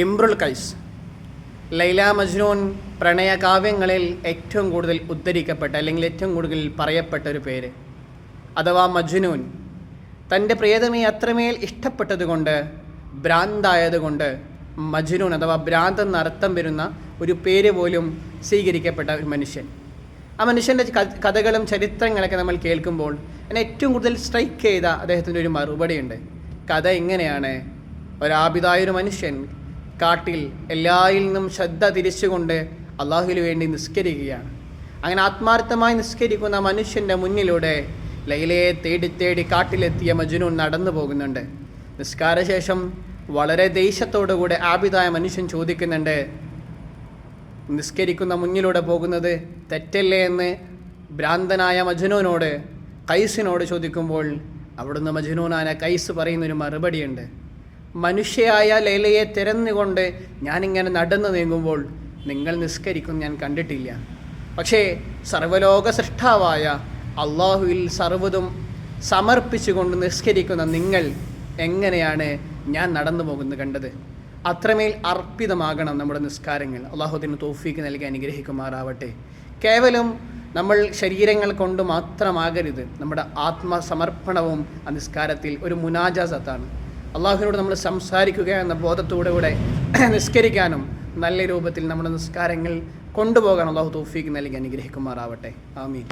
ഇംറുൽ ഖൈസ്. ലൈല മജ്നൂൻ പ്രണയകാവ്യങ്ങളിൽ ഏറ്റവും കൂടുതൽ ഉദ്ധരിക്കപ്പെട്ട അല്ലെങ്കിൽ ഏറ്റവും കൂടുതൽ പറയപ്പെട്ട ഒരു പേര്, അഥവാ മജ്നൂൻ. തൻ്റെ പ്രിയതമയെ അത്രമേൽ ഇഷ്ടപ്പെട്ടതുകൊണ്ട്, ഭ്രാന്തായതുകൊണ്ട് മജ്നൂൻ അഥവാ ഭ്രാന്ത് എന്നർത്ഥം വരുന്ന ഒരു പേര് പോലും സ്വീകരിക്കപ്പെട്ട ഒരു മനുഷ്യൻ. ആ മനുഷ്യൻ്റെ കഥകളും ചരിത്രങ്ങളൊക്കെ നമ്മൾ കേൾക്കുമ്പോൾ എന്നെ ഏറ്റവും കൂടുതൽ സ്ട്രൈക്ക് ചെയ്ത അദ്ദേഹത്തിൻ്റെ ഒരു മറുപടിയുണ്ട്. കഥ ഇങ്ങനെയാണ്: ഒരാബിദായൊരു മനുഷ്യൻ കാട്ടിൽ എല്ലായിൽ നിന്നും ശ്രദ്ധ തിരിച്ചുകൊണ്ട് അള്ളാഹുവിന് വേണ്ടി നിസ്കരിക്കുകയാണ്. അങ്ങനെ ആത്മാർത്ഥമായി നിസ്കരിക്കുന്ന മനുഷ്യൻ്റെ മുന്നിലൂടെ ലൈലയെ തേടി തേടി കാട്ടിലെത്തിയ മജ്നൂൻ നടന്നു പോകുന്നുണ്ട്. നിസ്കാരശേഷം വളരെ ദേഷ്യത്തോടുകൂടെ ആബിദായ മനുഷ്യൻ ചോദിക്കുന്നുണ്ട്, നിസ്കരിക്കുന്ന മുന്നിലൂടെ പോകുന്നത് തെറ്റല്ലേ എന്ന് ഭ്രാന്തനായ മജ്നൂനോട്, ഖൈസിനോട് ചോദിക്കുമ്പോൾ അവിടുന്ന് മജ്നൂനായ ഖൈസ് പറയുന്നൊരു മറുപടിയുണ്ട്: മനുഷ്യയായ ലൈലയെ തിരഞ്ഞുകൊണ്ട് ഞാനിങ്ങനെ നടന്നു നീങ്ങുമ്പോൾ നിങ്ങൾ നിസ്കരിക്കും ഞാൻ കണ്ടിട്ടില്ല. പക്ഷേ സർവ്വലോക സൃഷ്ടാവായ അള്ളാഹുവിൽ സർവ്വതും സമർപ്പിച്ചുകൊണ്ട് നിസ്കരിക്കുന്ന നിങ്ങൾ എങ്ങനെയാണ് ഞാൻ നടന്നു പോകുന്നത് കണ്ടത്? അത്രമേൽ അർപ്പിതമാകണം നമ്മുടെ നിസ്കാരങ്ങൾ. അള്ളാഹുവിന് തൗഫീക്ക് നൽകി അനുഗ്രഹിക്കുമാറാവട്ടെ. കേവലം നമ്മൾ ശരീരങ്ങൾ കൊണ്ട് മാത്രമാകരുത്, നമ്മുടെ ആത്മസമർപ്പണവും ആ നിസ്കാരത്തിൽ ഒരു മുനാജാസത്താണ്. അള്ളാഹുവിനോട് നമ്മൾ സംസാരിക്കുക എന്ന ബോധത്തോടുകൂടെ നിസ്കരിക്കാനും നല്ല രൂപത്തിൽ നമ്മുടെ നിസ്കാരങ്ങൾ കൊണ്ടുപോകാൻ അള്ളാഹു തൗഫീക്ക് നൽകി അനുഗ്രഹിക്കുമാറാവട്ടെ. ആമീൻ.